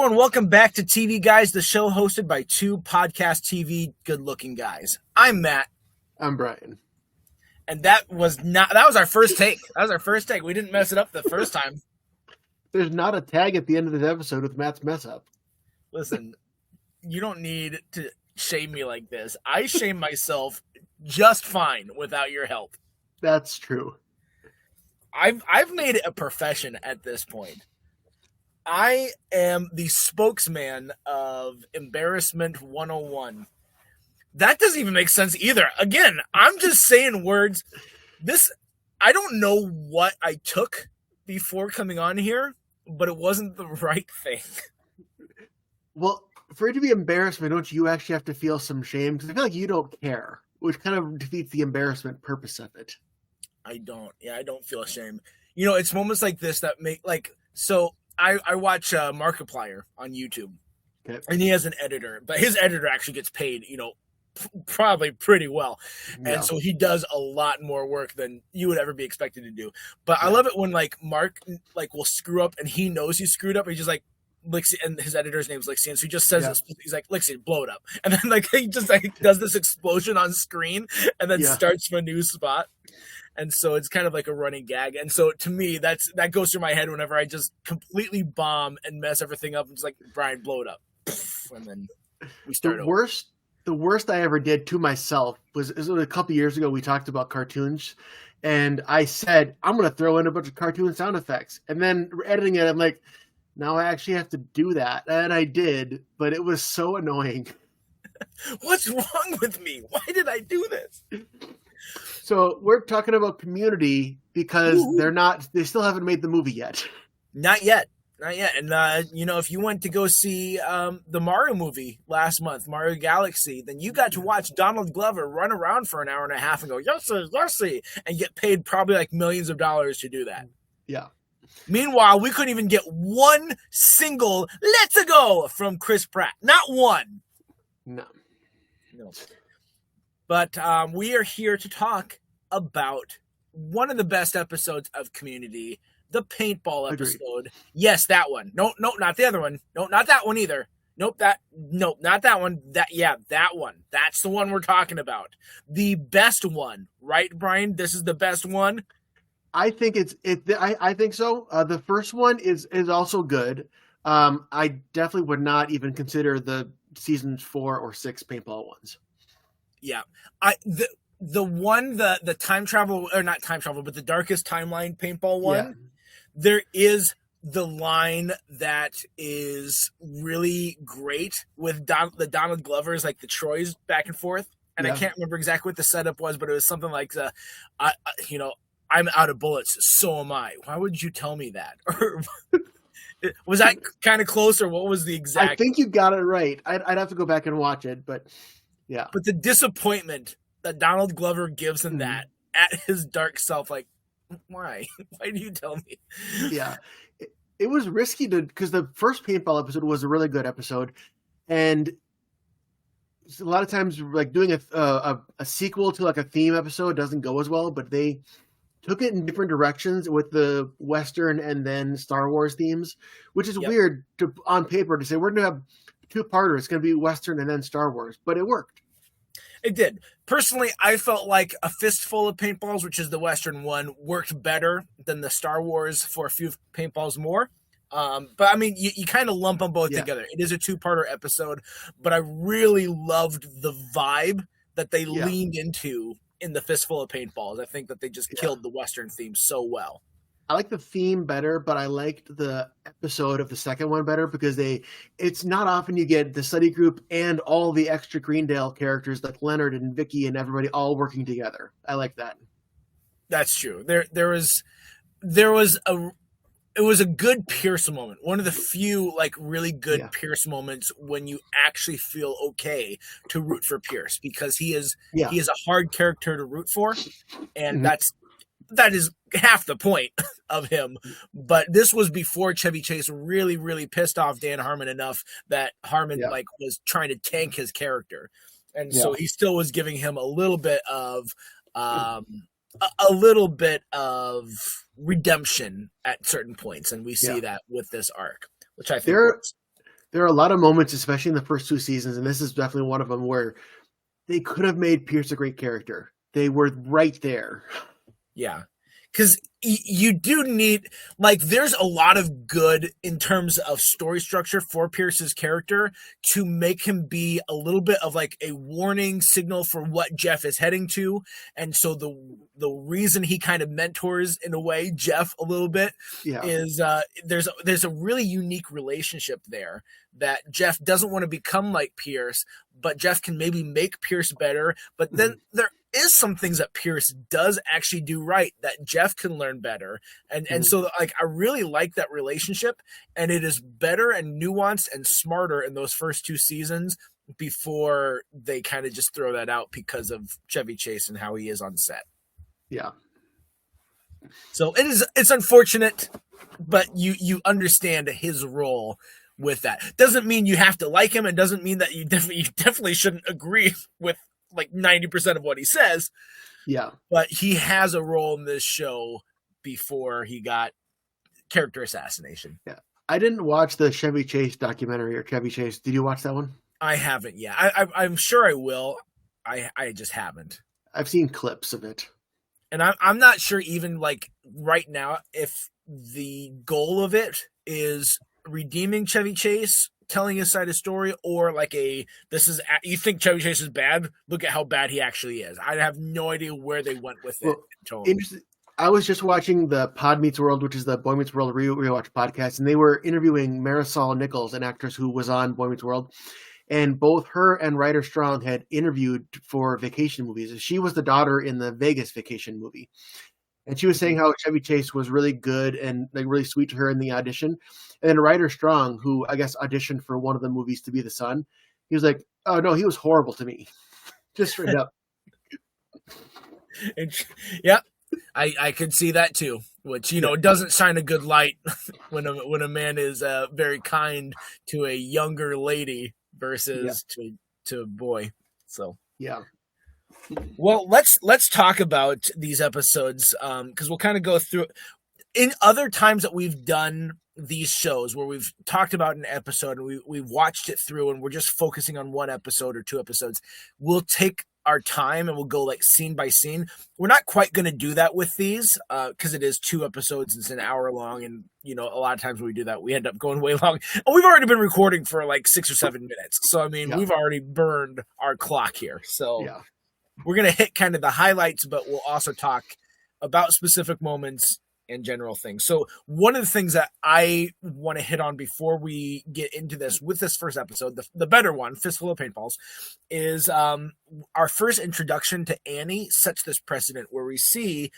everyone, welcome back to TV Guys, the show hosted by two podcast TV good-looking guys. I'm Matt. I'm Brian. And that was our first take. We didn't mess it up the first time. There's not a tag at the end of this episode with Matt's mess up. Listen, you don't need to shame me like this. I shame myself just fine without your help. That's true. I've made it a profession at this point. I am the spokesman of Embarrassment 101. That doesn't even make sense either. Again, I'm just saying words. I don't know what I took before coming on here, but it wasn't the right thing. Well, for it to be embarrassment, don't you actually have to feel some shame? Because I feel like you don't care, which kind of defeats the embarrassment purpose of it. I don't. Yeah, I don't feel ashamed. You know, it's moments like this that make, so I watch Markiplier on YouTube, okay, and he has an editor, but his editor actually gets paid, probably pretty well. Yeah. And so he does a lot more work than you would ever be expected to do. But yeah. I love it when Mark will screw up and he knows he screwed up. And he just Lixie, and his editor's name's Lixie, and so he just says this, he's like, Lixie, blow it up. And then he just does this explosion on screen and then starts from a new spot. And so it's kind of like a running gag. And so to me, that goes through my head whenever I just completely bomb and mess everything up. It's like, Brian, blow it up. And then we start over. The worst I ever did to myself was a couple years ago. We talked about cartoons, and I said, I'm going to throw in a bunch of cartoon sound effects. And then editing it, I'm like, now I actually have to do that. And I did, but it was so annoying. What's wrong with me? Why did I do this? So we're talking about Community because they still haven't made the movie yet. Not yet. And, if you went to go see the Mario movie last month, Mario Galaxy, then you got to watch Donald Glover run around for an hour and a half and go, Yossi, and get paid probably millions of dollars to do that. Yeah. Meanwhile, we couldn't even get one single "Let's go" from Chris Pratt. Not one. No. But we are here to talk about one of the best episodes of Community, the paintball episode. Agreed. Yes, that one. No, not the other one. No, not that one either. Nope, not that one. That one. That's the one we're talking about. The best one, right, Brian? This is the best one. I think I think so. The first one is also good. I definitely would not even consider the seasons 4 or 6 paintball ones. Yeah, the one the time travel, or not time travel, but the darkest timeline paintball one. Yeah. There is the line that is really great with the Donald Glovers, the Troys back and forth, and I can't remember exactly what the setup was, but it was something like I'm out of bullets, so am I. Why would you tell me that? Or was that kind of close, or what was the exact? I think you got it right. I'd have to go back and watch it, but yeah. But the disappointment that Donald Glover gives in that at his dark self, why? Why do you tell me? Yeah. It was risky because the first paintball episode was a really good episode, and a lot of times doing a sequel to a theme episode doesn't go as well, but they took it in different directions with the Western and then Star Wars themes, which is weird on paper to say we're going to have two-parter. It's going to be Western and then Star Wars, but it worked. It did. Personally, I felt like A Fistful of Paintballs, which is the Western one, worked better than the Star Wars for A Few Paintballs More. But I mean, you kind of lump them both together. It is a two-parter episode, but I really loved the vibe that they leaned into in the Fistful of Paintballs. I think that they just killed the Western theme so well. I like the theme better, but I liked the episode of the second one better because it's not often you get the study group and all the extra Greendale characters like Leonard and Vicky and everybody all working together. I like that. That's true. It was a good Pierce moment. One of the few really good Pierce moments when you actually feel okay to root for Pierce, because he is a hard character to root for, and that is half the point of him. But this was before Chevy Chase really, really pissed off Dan Harmon enough that Harmon was trying to tank his character, and so he still was giving him a little bit of redemption at certain points, and we see that with this arc, which I think works. There are a lot of moments, especially in the first 2 seasons, and this is definitely one of them, where they could have made Pierce a great character. They were right there. Yeah. Because you do need, like, there's a lot of good in terms of story structure for Pierce's character to make him be a little bit of like a warning signal for what Jeff is heading to. And so the reason he kind of mentors, in a way, Jeff a little bit is there's a really unique relationship there that Jeff doesn't want to become like Pierce, but Jeff can maybe make Pierce better. But then there is some things that Pierce does actually do right that Jeff can learn better. And so, like, I really like that relationship, and it is better and nuanced and smarter in those first 2 seasons before they kind of just throw that out because of Chevy Chase and how he is on set. Yeah. So it's unfortunate, but you understand his role with that. Doesn't mean you have to like him. It doesn't mean that you definitely shouldn't agree with like 90% of what he says. Yeah. But he has a role in this show before he got character assassination. Yeah. I didn't watch the Chevy Chase documentary or Chevy Chase. Did you watch that one? I haven't yet. I'm sure I will. I just haven't. I've seen clips of it. And I'm not sure even like right now if the goal of it is redeeming Chevy Chase, telling his side of the story, or like you think Chevy Chase is bad? Look at how bad he actually is. I have no idea where they went with it. Interesting. I was just watching the Pod Meets World, which is the Boy Meets World rewatch podcast, and they were interviewing Marisol Nichols, an actress who was on Boy Meets World, and both her and Ryder Strong had interviewed for vacation movies. She was the daughter in the Vegas vacation movie. And she was saying how Chevy Chase was really good and like really sweet to her in the audition. And then Ryder Strong, who I guess auditioned for one of the movies to be the son, he was like, "Oh no, he was horrible to me," just straight up. Yeah, I could see that too. Which doesn't shine a good light when a man is very kind to a younger lady versus to a boy. So yeah. Well, let's talk about these episodes because we'll kind of go through. In other times that we've done these shows where we've talked about an episode and we've watched it through and we're just focusing on one episode or 2 episodes, we'll take our time and we'll go like scene by scene. We're not quite going to do that with these because it is 2 episodes. It's an hour long, and a lot of times when we do that, we end up going way long. And we've already been recording for like 6 or 7 minutes, so I mean, we've already burned our clock here. So. Yeah. We're going to hit kind of the highlights, but we'll also talk about specific moments and general things. So one of the things that I want to hit on before we get into this with this first episode, the better one, Fistfull of Paintballs, is our first introduction to Annie sets this precedent where we see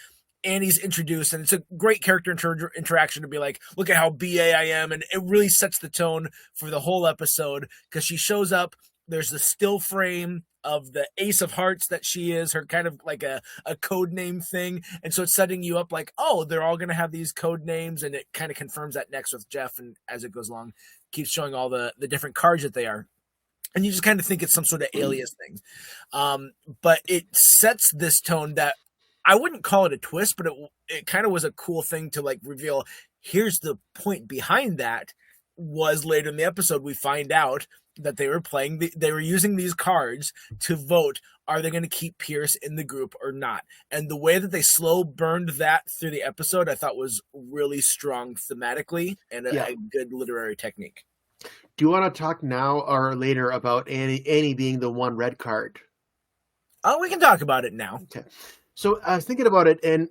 Annie's introduced, and it's a great character interaction to be like, look at how BA I am, and it really sets the tone for the whole episode because she shows up. There's the still frame of the Ace of Hearts that she is, her kind of like a code name thing. And so it's setting you up like, oh, they're all going to have these code names. And it kind of confirms that next with Jeff. And as it goes along, keeps showing all the different cards that they are. And you just kind of think it's some sort of alias thing. But it sets this tone that I wouldn't call it a twist, but it kind of was a cool thing to like reveal. Here's the point behind that. Was later in the episode, we find out that they were using these cards to vote, are they going to keep Pierce in the group or not? And the way that they slow burned that through the episode, I thought was really strong thematically and a good literary technique. Do you want to talk now or later about Annie being the one red card? Oh, we can talk about it now. Okay. So I was thinking about it, and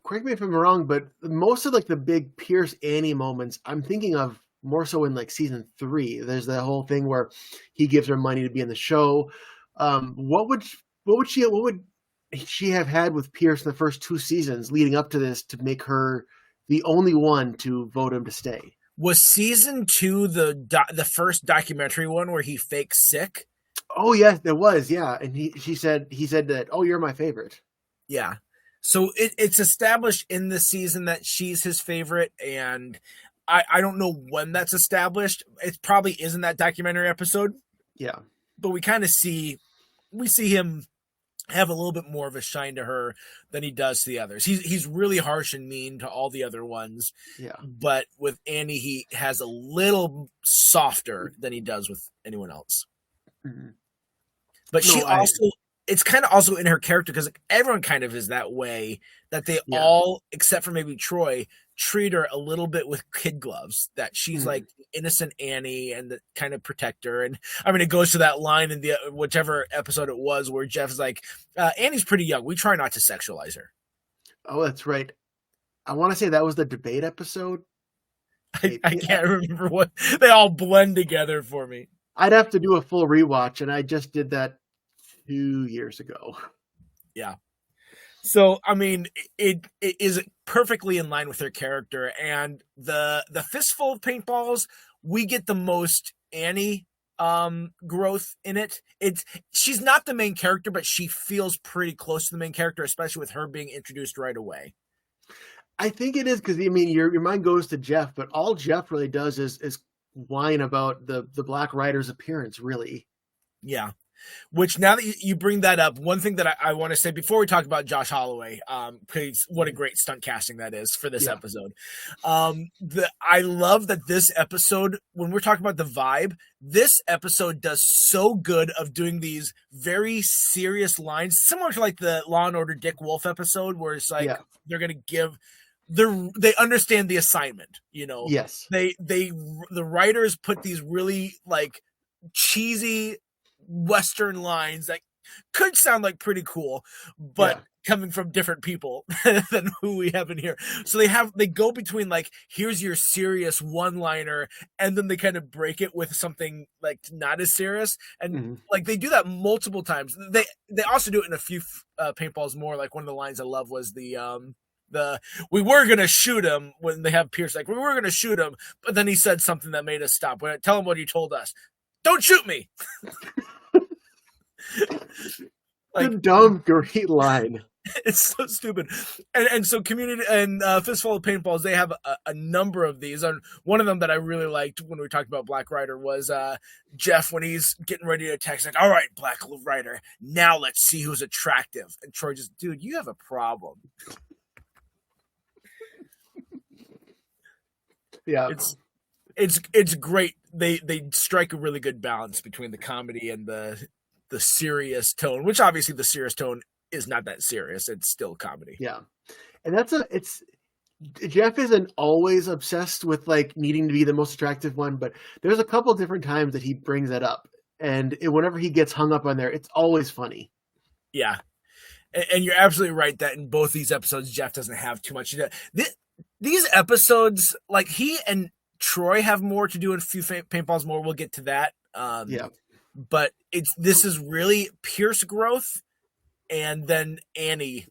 correct me if I'm wrong, but most of like the big Pierce Annie moments, I'm thinking of more so in like season 3. There's the whole thing where he gives her money to be in the show. What would she have had with Pierce in the first 2 seasons leading up to this to make her the only one to vote him to stay? Was season 2 the first documentary one where he fakes sick? Oh yes, there was. Yeah, and he said that. Oh, you're my favorite. Yeah. So it's established in the season that she's his favorite, and I don't know when that's established. It probably isn't that documentary episode. Yeah. But we kind of see him have a little bit more of a shine to her than he does to the others. He's really harsh and mean to all the other ones. Yeah. But with Annie, he has a little softer than he does with anyone else. Mm-hmm. But it's kind of also in her character, because everyone kind of is that way, that they all, except for maybe Troy, treat her a little bit with kid gloves, that she's like innocent Annie and the kind of protector. And I mean, it goes to that line in the whichever episode it was where Jeff's like, Annie's pretty young, we try not to sexualize her. Oh, that's right. I want to say that was the debate episode. I can't remember what they all blend together for me. I'd have to do a full rewatch, and I just did that 2 years ago. Yeah. So, I mean, it is perfectly in line with her character, and the Fistful of Paintballs, we get the most Annie growth in it. She's not the main character, but she feels pretty close to the main character, especially with her being introduced right away. I think it is, because I mean, your mind goes to Jeff, but all Jeff really does is whine about the Black Rider's appearance, really. Yeah. Which, now that you bring that up, one thing that I want to say before we talk about Josh Holloway, because what a great stunt casting that is for this episode. I love that this episode, when we're talking about the vibe, this episode does so good of doing these very serious lines, similar to like the Law and Order Dick Wolf episode, where it's like they're going to give. They understand the assignment, you know. Yes. The writers put these really like cheesy Western lines that could sound like pretty cool, but coming from different people than who we have in here. So they go between like, here's your serious one-liner, and then they kind of break it with something like not as serious, and like they do that multiple times. They also do it in a few paintballs more. Like one of the lines I love was the we were gonna shoot him, when they have Pierce like, we were gonna shoot him, but then he said something that made us stop. Tell him what he told us. Don't shoot me. Like, the dumb, great line. It's so stupid. And so Community and Fistful of Paintballs, they have a number of these. And one of them that I really liked when we talked about Black Rider was Jeff, when he's getting ready to text, like, all right, Black Rider, now let's see who's attractive. And Troy just, dude, you have a problem. Yeah. It's great. They strike a really good balance between the comedy and the serious tone, which obviously the serious tone is not that serious. It's still comedy. Yeah. And Jeff isn't always obsessed with like needing to be the most attractive one, but there's a couple different times that he brings that up. And whenever he gets hung up on there, it's always funny. Yeah. And you're absolutely right that in both these episodes, Jeff doesn't have too much to do. These episodes, like, he and Troy have more to do in Few Paintballs More. We'll get to that. But this is really Pierce growth, and then Annie,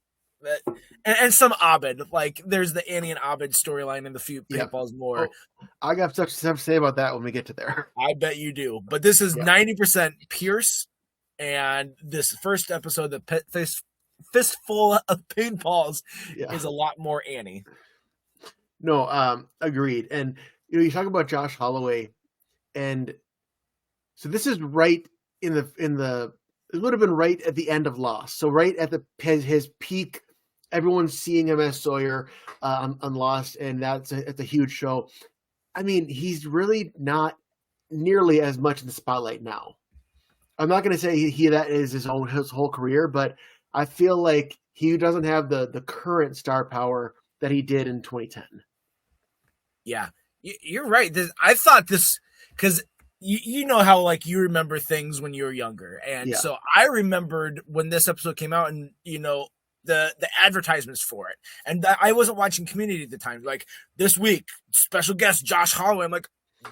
and some Abed. Like, there's the Annie and Abed storyline in the Few Paintballs More. Oh, I got stuff to say about that when we get to there. I bet you do. But this is 90% Pierce, and this first episode, the Fistful of Paintballs, is a lot more Annie. No, agreed. And you talk about Josh Holloway, and so this is right in the it would have been right at the end of Lost. So right at his peak, everyone's seeing him as Sawyer on Lost, and it's a huge show. I mean, he's really not nearly as much in the spotlight now. I'm not going to say that is his whole career, but I feel like he doesn't have the current star power that he did in 2010. Yeah, you're right. I thought this, because you know how like you remember things when you were younger, and so I remembered when this episode came out, and you know the advertisements for it, and I wasn't watching Community at the time. Like, this week, special guest Josh Holloway. I'm like,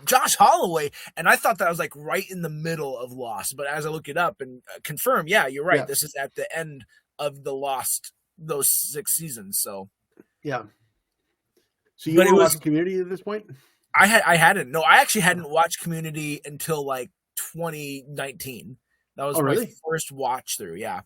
Josh Holloway, and I thought that was like right in the middle of Lost, but as I look it up and confirm, you're right. This is at the end of the Lost, those 6 seasons. So So you watched Community at this point? I hadn't. No, I actually hadn't watched Community until like 2019. That was my first watch through. Yeah.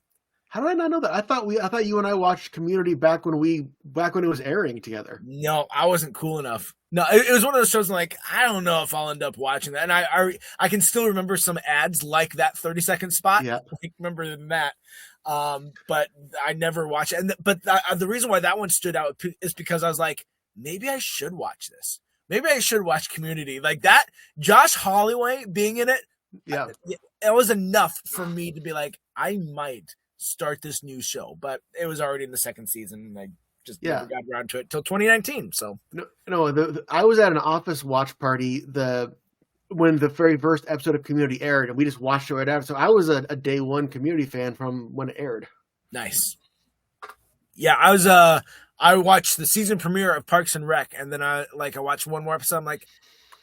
How did I not know that? I thought you and I watched Community back when it was airing together. No, I wasn't cool enough. No, it was one of those shows I'm like, I don't know if I'll end up watching that. And I can still remember some ads like that 30-second spot. Yeah. I remember that. But I never watched it. But the reason why that one stood out is because I was like, maybe I should watch this. Maybe I should watch Community. Like that, Josh Holloway being in it, Yeah. it was enough for me to be like, I might start this new show. But it was already in the second season, and I just never got around to it till 2019. So no, I was at an office watch party when the very first episode of Community aired, and we just watched it right after. So I was a day one Community fan from when it aired. Nice. Yeah, I watched the season premiere of Parks and Rec, and then I watched one more episode. I'm like,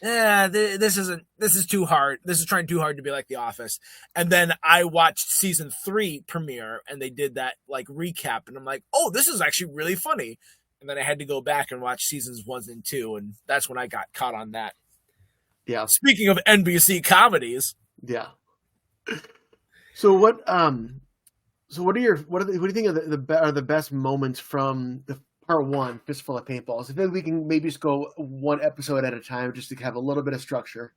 this is too hard. This is trying too hard to be like The Office. And then I watched season 3 premiere, and they did that like recap, and I'm like, oh, this is actually really funny. And then I had to go back and watch seasons 1 and 2, and that's when I got caught on that. Yeah. Speaking of NBC comedies. Yeah. So what do you think are the best moments from the part 1, Fistful of Paintballs? I think we can maybe just go one episode at a time just to have a little bit of structure.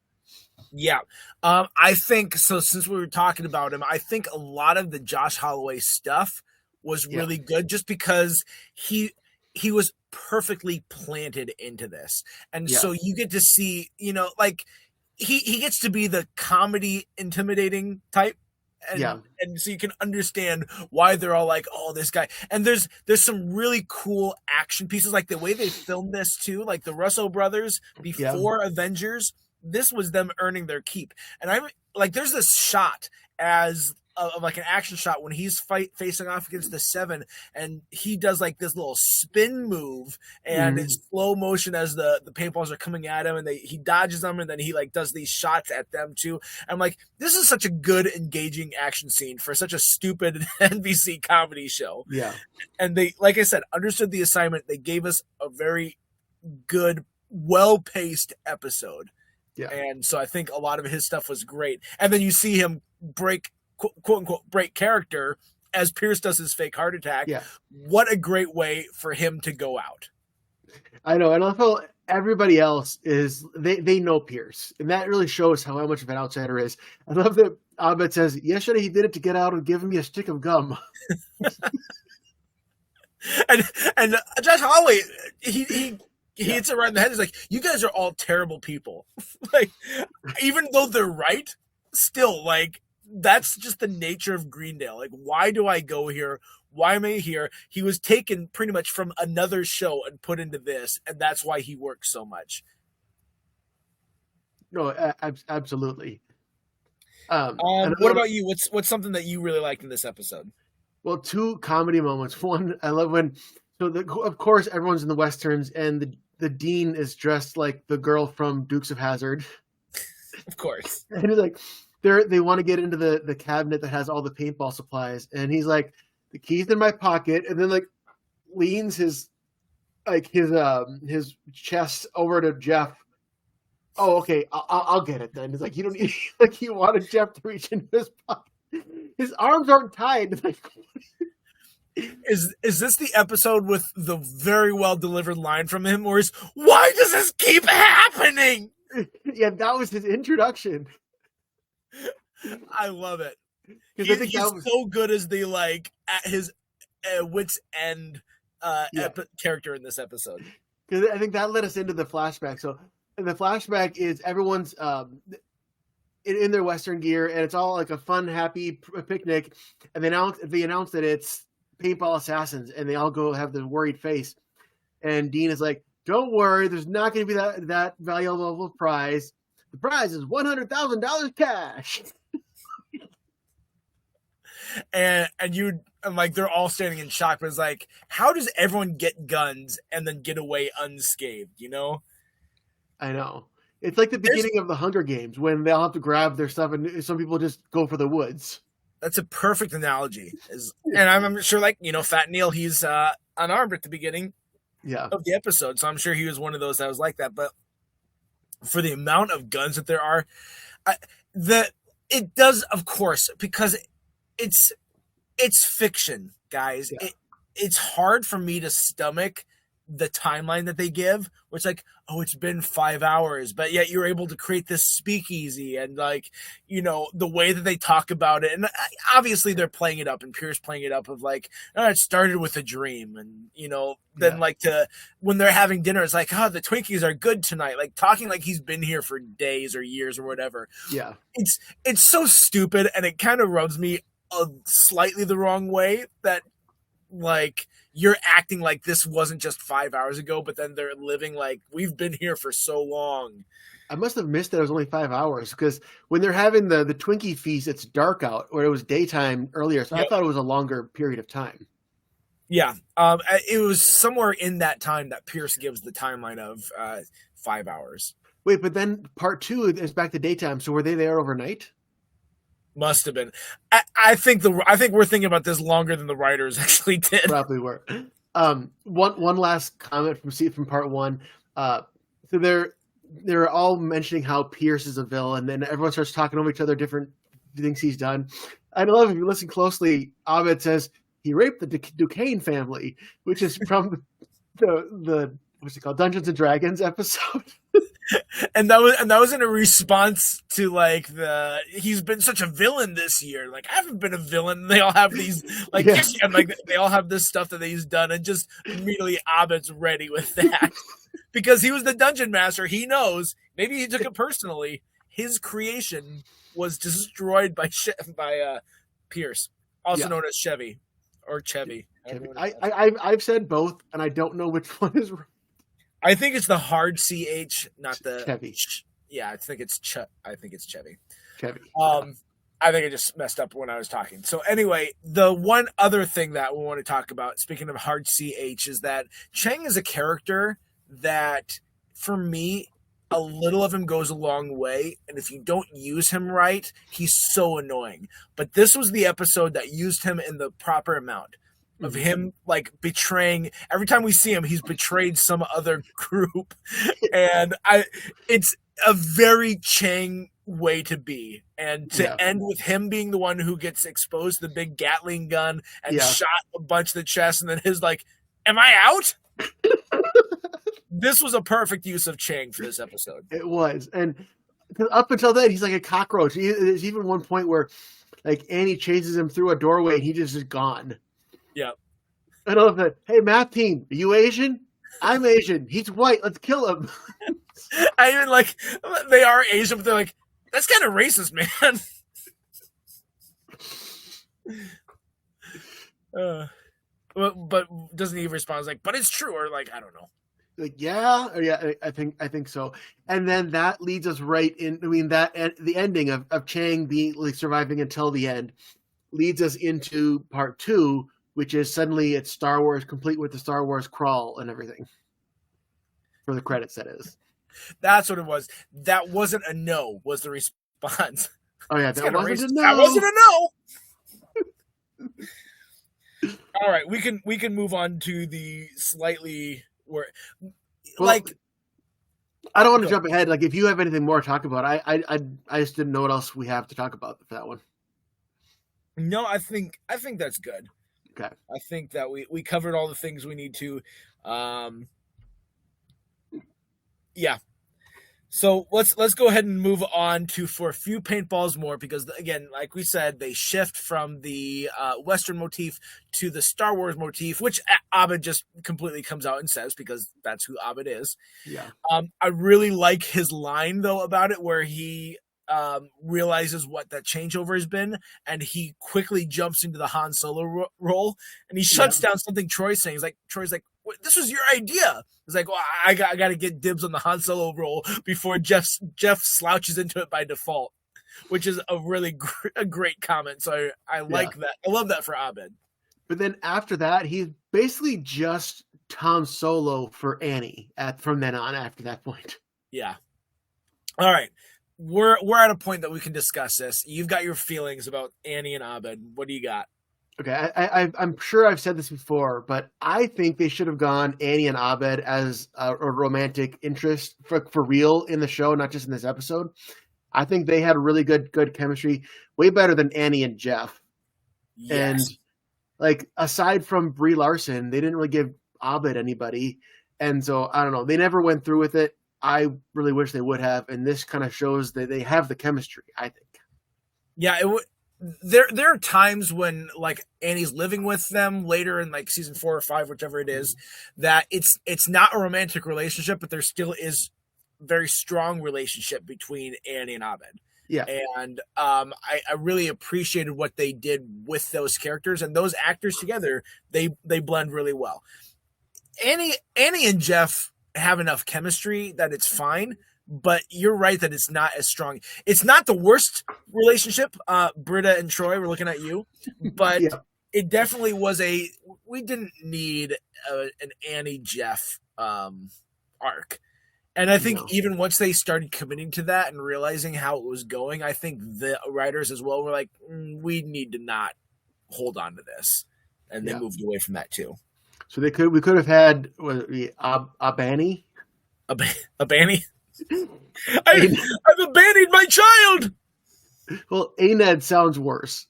Yeah. I think so. Since we were talking about him, I think a lot of the Josh Holloway stuff was really good just because he was perfectly planted into this. And so you get to see, like he gets to be the comedy intimidating type. And so you can understand why they're all like, oh, this guy. And there's some really cool action pieces, like the way they filmed this too, like the Russo brothers before Avengers. This was them earning their keep. And I'm like, there's this shot of like an action shot when he's facing off against the 7, and he does like this little spin move, and it's slow motion as the paintballs are coming at him, and he dodges them, and then he like does these shots at them too. I'm like, this is such a good engaging action scene for such a stupid NBC comedy show. Yeah. And they, like I said, understood the assignment. They gave us a very good, well-paced episode. Yeah. And so I think a lot of his stuff was great. And then you see him quote unquote break character as Pierce does his fake heart attack. Yeah. What a great way for him to go out. I know. And I feel everybody else they know Pierce. And that really shows how much of an outsider is. I love that Abed says, yesterday he did it to get out and give me a stick of gum. and Josh Holloway, he hits it right in the head. He's like, you guys are all terrible people. Like, even though they're right, still, like, that's just the nature of Greendale. Like, why do I go here? Why am I here? He was taken pretty much from another show and put into this, and that's why he works so much. No, absolutely. What about you? What's something that you really liked in this episode? Well, 2 comedy moments. One, I love when, of course, everyone's in the Westerns, and the dean is dressed like the girl from Dukes of Hazzard. Of course. And he's like, they want to get into the cabinet that has all the paintball supplies, and he's like, the key's in my pocket, and then like leans his chest over to Jeff. Oh, okay, I'll get it then. It's like, you don't need, like, he wanted Jeff to reach into his pocket. His arms aren't tied. Like, is this the episode with the very well delivered line from him, or is why does this keep happening? Yeah, that was his introduction. I love it. He's so good as the like at his wit's end character in this episode. Because I think that led us into the flashback. So the flashback is everyone's in their Western gear, and it's all like a fun, happy picnic. And they announce that it's paintball assassins, and they all go have the worried face. And Dean is like, "Don't worry, there's not going to be that valuable prize. The prize is $100,000 cash." and like they're all standing in shock, but it's like, how does everyone get guns and then get away unscathed? You know? I know. It's like the beginning of the Hunger Games when they all have to grab their stuff, and some people just go for the woods. That's a perfect analogy. And I'm sure, like, Fat Neil, he's unarmed at the beginning of the episode, so I'm sure he was one of those that was like that. But for the amount of guns that there are, it does, of course, because it's fiction, guys. Yeah. It's hard for me to stomach the timeline that they give, where it's like, oh, it's been 5 hours, but yet you're able to create this speakeasy, and like, the way that they talk about it, and obviously they're playing it up, and Pierce playing it up of like, oh, it started with a dream, and then like when they're having dinner, it's like, oh, the Twinkies are good tonight, like talking like he's been here for days or years or whatever. Yeah, it's so stupid, and it kind of rubs me slightly the wrong way that like you're acting like this wasn't just 5 hours ago, but then they're living like we've been here for so long. I must have missed that it was only 5 hours, because when they're having the Twinkie feast, it's dark out, or it was daytime earlier. So I thought it was a longer period of time. Yeah. It was somewhere in that time that Pierce gives the timeline of 5 hours. Wait, but then part 2 is back to daytime. So were they there overnight? Must have been. I think we're thinking about this longer than the writers actually did. Probably were. One last comment from part 1. So they're all mentioning how Pierce is a villain, and everyone starts talking over each other, different things he's done. I love, if you listen closely, Abed says he raped the Duquesne family, which is from the what's it called, Dungeons and Dragons episode. And that was in a response to like he's been such a villain this year. Like, I haven't been a villain. They all have these like and like they all have this stuff that he's done, and just immediately Abed's ready with that. Because he was the dungeon master. He knows. Maybe he took it personally. His creation was destroyed by Pierce, also known as Chevy or Chevy. I've said both, and I don't know which one is right. I think it's the hard CH, not the Chevy. Yeah, I think it's Chevy. Chevy. I think I just messed up when I was talking. So anyway, the one other thing that we want to talk about, speaking of hard CH, is that Chang is a character that, for me, a little of him goes a long way, and if you don't use him right, he's so annoying. But this was the episode that used him in the proper amount of him like betraying. Every time we see him, he's betrayed some other group, and it's a very Chang way to be, and to end with him being the one who gets exposed to the big Gatling gun and shot a bunch of the chest, and then his like, am I out? This was a perfect use of Chang for this episode. It was, and up until then, he's like a cockroach. There's even one point where like Annie chases him through a doorway, and he just is gone. Yeah. I love that. Hey, math team, are you Asian? I'm Asian. He's white. Let's kill him. I even like, they are Asian, but they're like, that's kind of racist, man. But doesn't he respond like, but it's true, or like, I don't know. Like, yeah, I think so. And then that leads us right in. I mean, the ending of Chang being like surviving until the end leads us into part 2, which is suddenly it's Star Wars, complete with the Star Wars crawl and everything. For the credits, that is. That's what it was. That wasn't a no, was the response. Oh, yeah, that wasn't a no. That wasn't a no! All right, we can move on to the slightly... like... I don't want to jump ahead. Like, if you have anything more to talk about, I just didn't know what else we have to talk about for that one. No, I think that's good. Okay. I think that we covered all the things we need to. Yeah. So let's go ahead and move on to for Few Paintballs More, because again, like we said, they shift from the Western motif to the Star Wars motif, which Abed just completely comes out and says, because that's who Abed is. Yeah. I really like his line though about it, where he realizes what that changeover has been, and he quickly jumps into the Han Solo role, and he shuts down something Troy's saying. Troy's like, this was your idea. He's like, well, I got to get dibs on the Han Solo role before Jeff slouches into it by default, which is a really a great comment. So I like that. I love that for Abed. But then after that, he's basically just Han Solo for Annie from then on. After that point, yeah. All right. We're at a point that we can discuss this. You've got your feelings about Annie and Abed. What do you got? Okay, I'm sure I've said this before, but I think they should have gone Annie and Abed as a romantic interest for real in the show, not just in this episode. I think they had really good chemistry, way better than Annie and Jeff. Yes. And like, aside from Brie Larson, they didn't really give Abed anybody. And so I don't know. They never went through with it. I really wish they would have. And this kind of shows that they have the chemistry, I think. Yeah, it would. There are times when like Annie's living with them later in like season 4 or 5, whichever it is, that it's not a romantic relationship, but there still is very strong relationship between Annie and Abed. Yeah. And I really appreciated what they did with those characters and those actors together. They blend really well. Annie and Jeff have enough chemistry that it's fine, but you're right that it's not as strong. It's not the worst relationship. Britta and Troy, we're looking at you, but Yeah. it definitely was we didn't need an Annie Jeff arc. And I think even once they started committing to that and realizing how it was going, I think the writers as well were like, we need to not hold on to this. And they moved away from that too. So we could have had Abani? Abani? I've abandoned my child! Well, Aned sounds worse.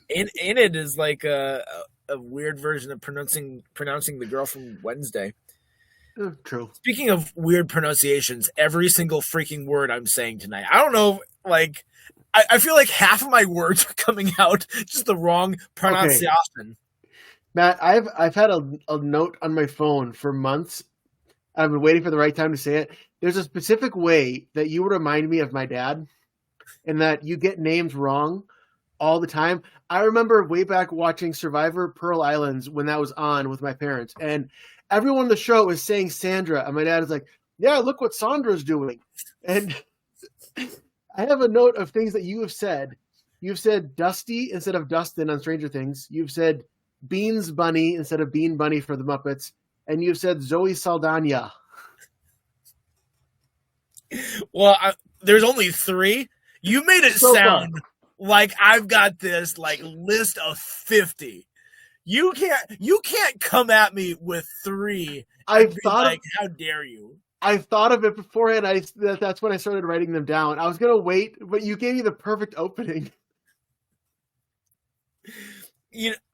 Enid is like a weird version of pronouncing the girl from Wednesday. True. Speaking of weird pronunciations, every single freaking word I'm saying tonight, I don't know, like, I feel like half of my words are coming out just the wrong pronunciation. Okay. Matt, I've had a note on my phone for months. I've been waiting for the right time to say it. There's a specific way that you would remind me of my dad, and that you get names wrong all the time. I remember way back watching Survivor Pearl Islands when that was on with my parents, and everyone on the show was saying Sandra, and my dad is like, yeah, look what Sandra's doing. And I have a note of things that you have said. You've said Dusty instead of Dustin on Stranger Things. You've said Beans Bunny instead of Bean Bunny for the Muppets. And you've said Zoe Saldana. Well, there's only 3. You made it sound like I've got this like list of 50. You can't come at me with 3. I've thought like, how dare you? I've thought of it beforehand. That's when I started writing them down. I was gonna wait, but you gave me the perfect opening.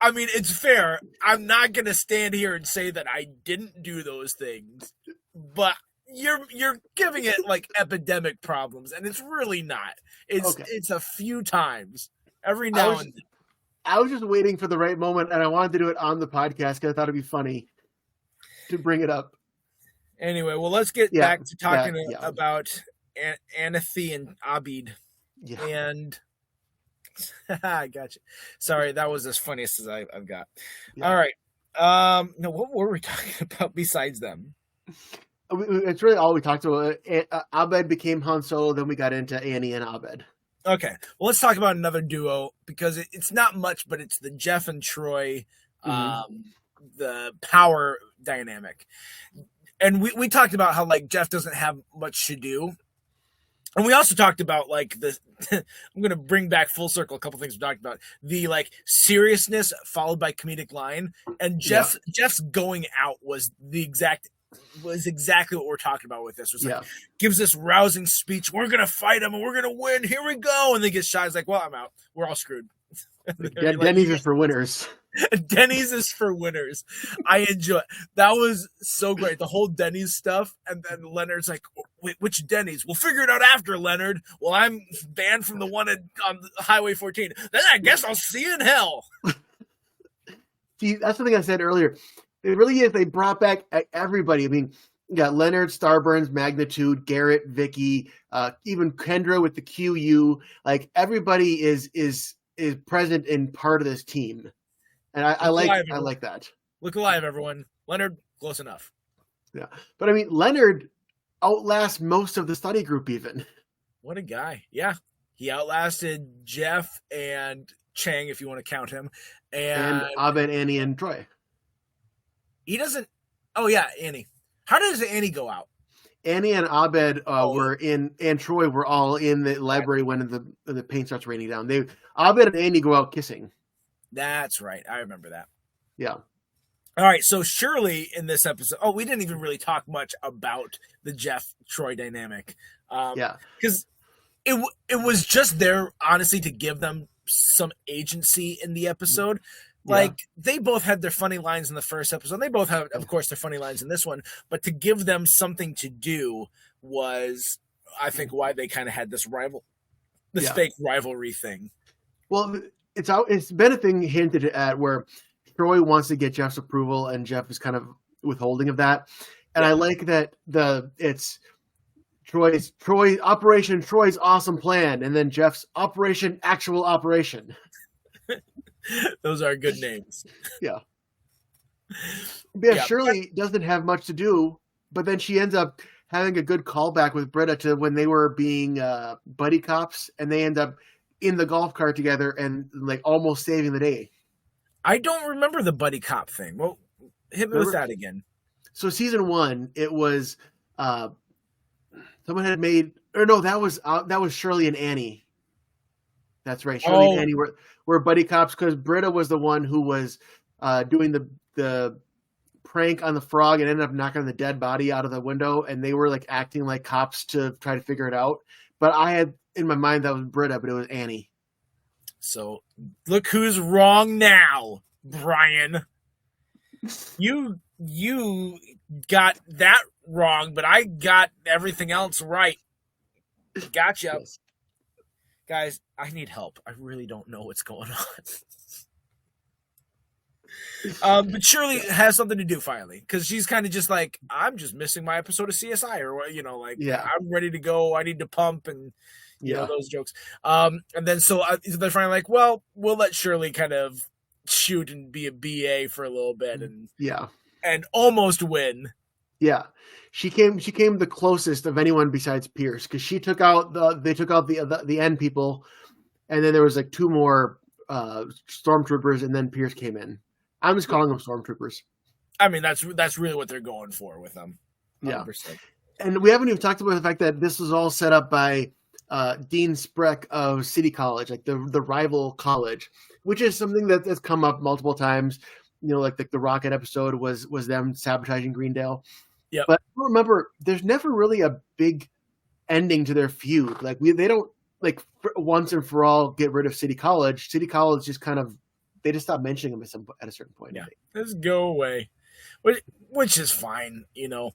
I mean, it's fair. I'm not gonna stand here and say that I didn't do those things, but you're giving it like epidemic problems, and it's really not. It's a few times every now and then. I was just waiting for the right moment, and I wanted to do it on the podcast because I thought it'd be funny to bring it up. Anyway, well, let's get back to talking about Anathi and Abed. Yeah. And I got you. Sorry, that was as funniest as I've got. Yeah. All right. No, what were we talking about besides them? It's really all we talked about. Abed became Han Solo, then we got into Annie and Abed. Okay. Well, let's talk about another duo because it's not much, but it's the Jeff and Troy, the power dynamic. And we talked about how like Jeff doesn't have much to do. And we also talked about like I'm going to bring back full circle a couple things we talked about. The like seriousness followed by comedic line. And Jeff's going out was exactly what we're talking about with this. It was like, gives this rousing speech. We're going to fight him and we're going to win. Here we go. And they get shot. He's like, well, I'm out. We're all screwed. Denny's is for winners. Denny's is for winners. I enjoy it. That was so great. The whole Denny's stuff. And then Leonard's like, wait, which Denny's? We'll figure it out after, Leonard. Well, I'm banned from the one on Highway 14. Then I guess I'll see you in hell. See, that's the thing I said earlier. It really is. They brought back everybody. I mean, you got Leonard, Starburns, Magnitude, Garrett, Vicky, even Kendra with the QU. Like everybody is present in part of this team. And I like that. Look alive, everyone. Leonard, close enough. Yeah. But I mean, Leonard outlasts most of the study group even. What a guy. Yeah. He outlasted Jeff and Chang, if you want to count him. And Abed, Annie, and Troy. He doesn't. Oh, yeah, Annie. How does Annie go out? Annie and Abed were in, and Troy were all in the library when the paint starts raining down. Abed and Annie go out kissing. That's right. I remember that. Yeah. All right. So Shirley in this episode. Oh, we didn't even really talk much about the Jeff Troy dynamic. Because it was just there, honestly, to give them some agency in the episode. Like, they both had their funny lines in the first episode. They both have, of course, their funny lines in this one. But to give them something to do was, I think, why they kind of had this fake rivalry thing. Well, it's been a thing hinted at where Troy wants to get Jeff's approval, and Jeff is kind of withholding of that. And I like that it's Troy's Operation Troy's awesome plan, and then Jeff's Operation Actual Operation. Those are good names. Yeah, Shirley doesn't have much to do, but then she ends up having a good callback with Britta to when they were being buddy cops, and they end up in the golf cart together and like almost saving the day. I don't remember the buddy cop thing. Well, hit me with that again. So season 1, it was someone had made, or no, that was Shirley and Annie. That's right, Shirley and Annie were buddy cops because Britta was the one who was doing the prank on the frog and ended up knocking the dead body out of the window, and they were like acting like cops to try to figure it out. But I had in my mind that was Britta, but it was Annie. So look who's wrong now, Brian. You got that wrong, but I got everything else right. Gotcha. Yes. Guys, I need help. I really don't know what's going on. But Shirley has something to do finally, because she's kind of just like, I'm just missing my episode of CSI, or I'm ready to go. I need to pump, and you know those jokes. And then so they're finally like, well, we'll let Shirley kind of shoot and be a BA for a little bit, and almost win. Yeah. She came the closest of anyone besides Pierce, because she took out the end people, and then there was like 2 more stormtroopers, and then Pierce came in. I'm just calling them stormtroopers. I mean, that's really what they're going for with them. 100%. Yeah. And we haven't even talked about the fact that this was all set up by Dean Spreck of City College, like the rival college, which is something that's come up multiple times. You know, like the Rocket episode was them sabotaging Greendale. Yeah. But remember, there's never really a big ending to their feud. Like they don't once and for all get rid of City College. City College just kind of, they just stop mentioning them at a certain point. Yeah, just go away, which is fine, you know.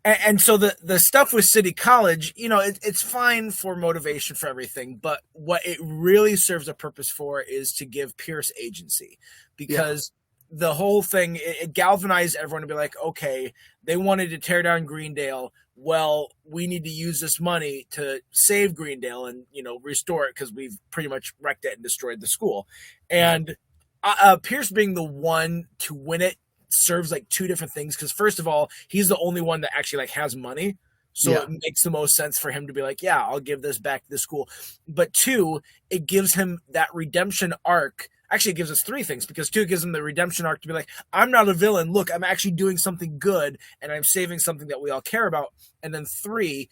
And so the stuff with City College, you know, it's fine for motivation for everything, but what it really serves a purpose for is to give Pierce agency, because the whole thing, it galvanized everyone to be like, okay, they wanted to tear down Greendale. Well, we need to use this money to save Greendale and, you know, restore it, because we've pretty much wrecked it and destroyed the school. And Pierce being the one to win it serves like 2 different things, because first of all, he's the only one that actually like has money, so it makes the most sense for him to be like, yeah, I'll give this back to the school. But 2, it gives him that redemption arc. Actually, it gives us 3 things, because 2, it gives him the redemption arc to be like, I'm not a villain, look, I'm actually doing something good, and I'm saving something that we all care about. And then 3,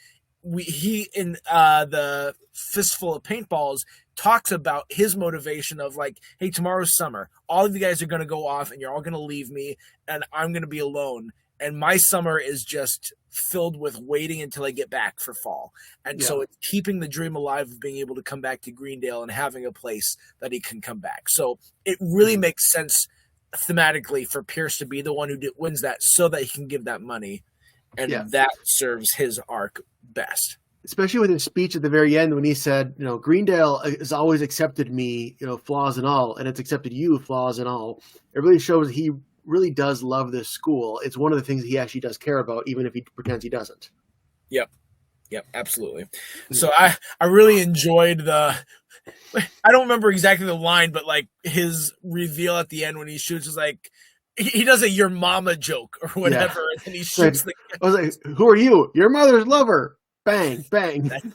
he in the Fistfull of Paintballs talks about his motivation of like, hey, tomorrow's summer, all of you guys are going to go off and you're all going to leave me, and I'm going to be alone, and my summer is just filled with waiting until I get back for fall. And so it's keeping the dream alive of being able to come back to Greendale and having a place that he can come back. So it really makes sense thematically for Pierce to be the one who wins that, so that he can give that money, and that serves his arc best. Especially with his speech at the very end when he said, you know, Greendale has always accepted me, you know, flaws and all, and it's accepted you, flaws and all. It really shows he really does love this school. It's one of the things he actually does care about, even if he pretends he doesn't. Yep, absolutely. So I really enjoyed I don't remember exactly the line, but like his reveal at the end when he shoots is like, he does a "your mama" joke or whatever, and then he shoots I was like, who are you? Your mother's lover. Bang, bang. That's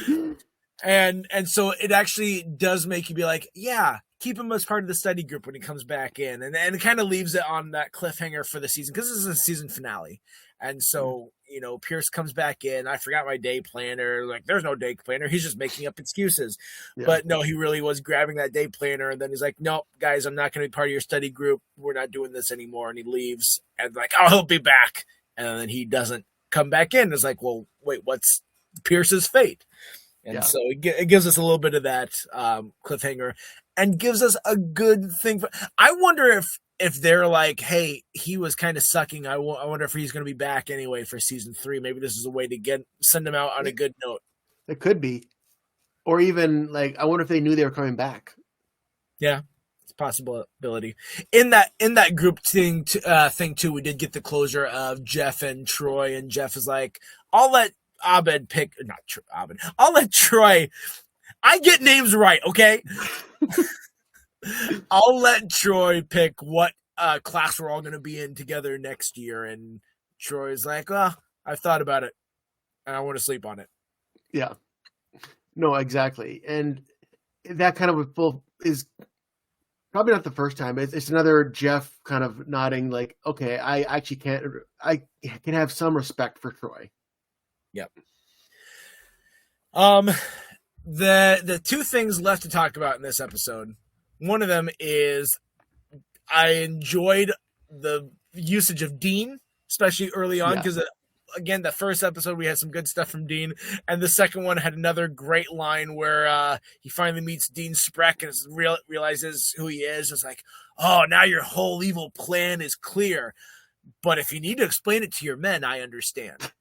it. And so it actually does make you be like, yeah, keep him as part of the study group when he comes back in. And it kind of leaves it on that cliffhanger for the season, because this is a season finale. And so, you know, Pierce comes back in. I forgot my day planner. Like, there's no day planner. He's just making up excuses. Yeah. But no, he really was grabbing that day planner. And then he's like, no, guys, I'm not going to be part of your study group. We're not doing this anymore. And he leaves. And like, oh, he'll be back. And then he doesn't come back in. It's like, well, wait, what's Pierce's fate? And so it gives us a little bit of that cliffhanger. and gives us a good thing. I wonder if they're like, hey, he was kind of sucking. I wonder if he's going to be back anyway for season 3. Maybe this is a way to send him out on a good note. It could be, or even like I wonder if they knew they were coming back. Yeah, it's a possibility. In that group thing too, we did get the closure of Jeff and Troy, and Jeff is like, I'll let Abed pick, not Abed. I'll let Troy. I get names right, okay? I'll let Troy pick what class we're all going to be in together next year. And Troy's like, well, I've thought about it, and I want to sleep on it. Yeah. No, exactly. And that kind of is probably not the first time. It's another Jeff kind of nodding like, okay, I can have some respect for Troy. Yep. The two things left to talk about in this episode. One of them is I enjoyed the usage of Dean, especially early on, because again, the first episode we had some good stuff from Dean, and the second one had another great line where he finally meets Dean Spreck and realizes who he is. It's like, oh, now your whole evil plan is clear, but if you need to explain it to your men, I understand.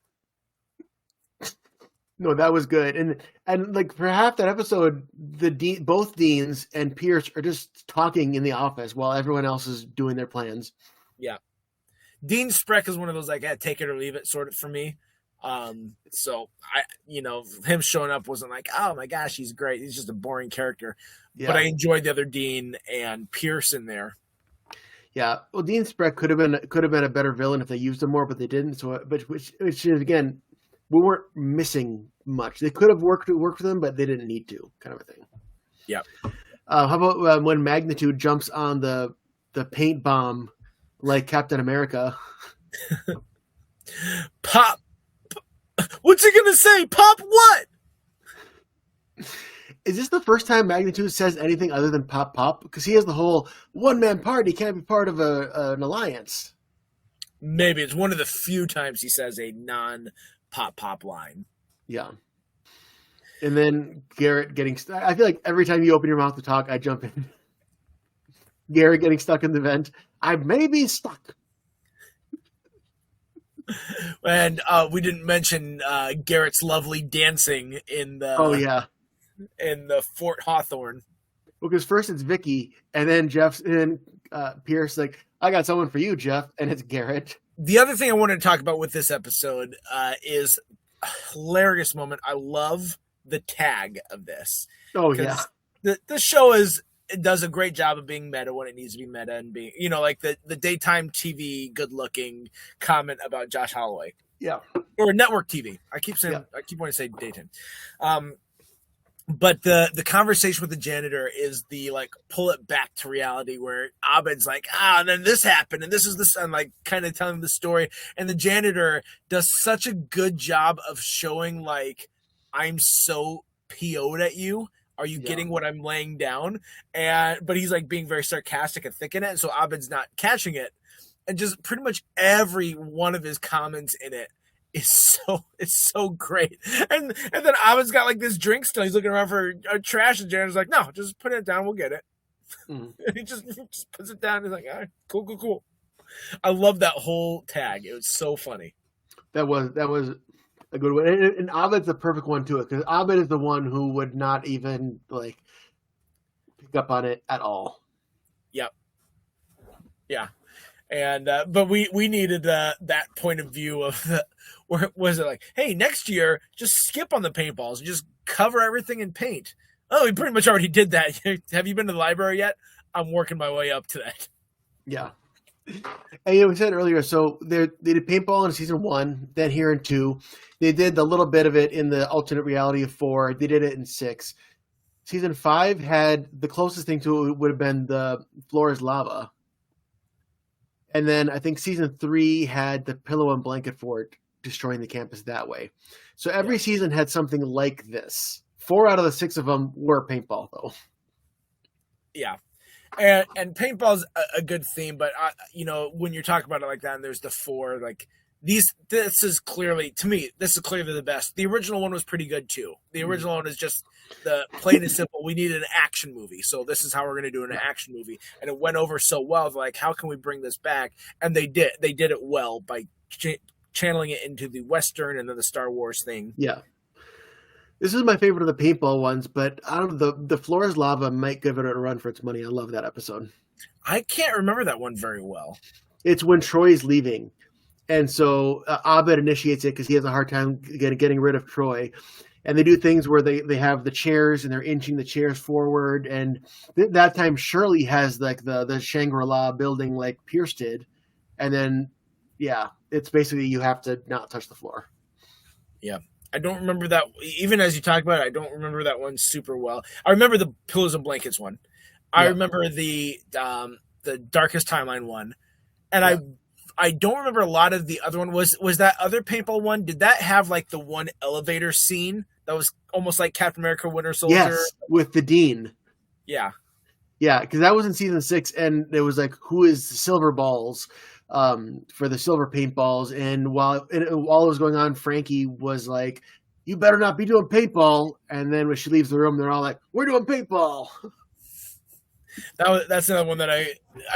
No, that was good, and like for half that episode, both Deans and Pierce are just talking in the office while everyone else is doing their plans. Yeah, Dean Spreck is one of those like, take it or leave it sort of for me. So him showing up wasn't like, oh my gosh, he's great. He's just a boring character. Yeah. But I enjoyed the other Dean and Pierce in there. Yeah, well, Dean Spreck could have been a better villain if they used him more, but they didn't. So, which is again. We weren't missing much. They could have worked with them, but they didn't need to, kind of a thing. Yeah. How about when Magnitude jumps on the paint bomb like Captain America? Pop. What's he gonna say? Pop what? Is this the first time Magnitude says anything other than pop pop? Because he has the whole one-man party, can't be part of an alliance. Maybe it's one of the few times he says a non-pop line. Yeah. And then Garrett getting stuck. I feel like every time you open your mouth to talk, I jump in. Garrett getting stuck in the vent. I may be stuck. And we didn't mention Garrett's lovely dancing in the in the Fort Hawthorne. Because first it's Vicky, and then Pierce like, I got someone for you, Jeff, and it's Garrett. The other thing I wanted to talk about with this episode is a hilarious moment. I love the tag of this. Oh yeah, the show does a great job of being meta when it needs to be meta and being, like the daytime TV good looking comment about Josh Holloway. Yeah, or network TV. I keep wanting to say daytime. But the conversation with the janitor is the like pull it back to reality where Abed's like, and then this happened and this is this, and like kind of telling the story, and the janitor does such a good job of showing like, I'm so PO'd at you. Are you getting what I'm laying down? But he's like being very sarcastic and thick in it, and so Abed's not catching it. And just pretty much every one of his comments in it is so great. And then Abed's got like this drink still. He's looking around for trash, and Janitor's like, no, just put it down. We'll get it. And he just puts it down. He's like, all right, cool. I love that whole tag. It was so funny. That was a good one. And Abed's the perfect one to it, because Abed is the one who would not even like pick up on it at all. Yep. Yeah. And but we needed that point of view of where was it like, hey, next year just skip on the paintballs and just cover everything in paint. Oh, we pretty much already did that. Have you been to the library yet? I'm working my way up to that. Yeah. And we said earlier, so they did paintball in season 1, then here in 2. They did the little bit of it in the alternate reality of 4. They did it in 6. Season 5 had the closest thing to it would have been the floor is lava. And then I think season 3 had the pillow and blanket fort destroying the campus that way. So every season had something like this. 4 out of the 6 of them were paintball, though. Yeah. And paintball's a good theme, but when you're talking about it like that, and there's the 4, like This is clearly, to me, this is clearly the best. The original one was pretty good too. The original one is just the plain and simple. We needed an action movie, so this is how we're going to do an action movie, and it went over so well. They're like, how can we bring this back? And they did. They did it well by channeling it into the Western and then the Star Wars thing. Yeah. This is my favorite of the paintball ones, but out of the Floor is Lava might give it a run for its money. I love that episode. I can't remember that one very well. It's when Troy's leaving. And so Abed initiates it because he has a hard time getting rid of Troy. And they do things where they have the chairs and they're inching the chairs forward. And that time Shirley has like the Shangri-La building like Pierce did. And then, yeah, it's basically you have to not touch the floor. Yeah. I don't remember that. Even as you talk about it, I don't remember that one super well. I remember the Pillows and Blankets one. I remember the Darkest Timeline one. And I don't remember a lot of the other one. Was that other paintball one? Did that have like the one elevator scene that was almost like Captain America Winter Soldier? Yes, with the Dean. Yeah. Yeah, because that was in season 6, and it was like, who is Silver Balls for the silver paintballs? And while it was going on, Frankie was like, you better not be doing paintball. And then when she leaves the room, they're all like, we're doing paintball. That's another one that I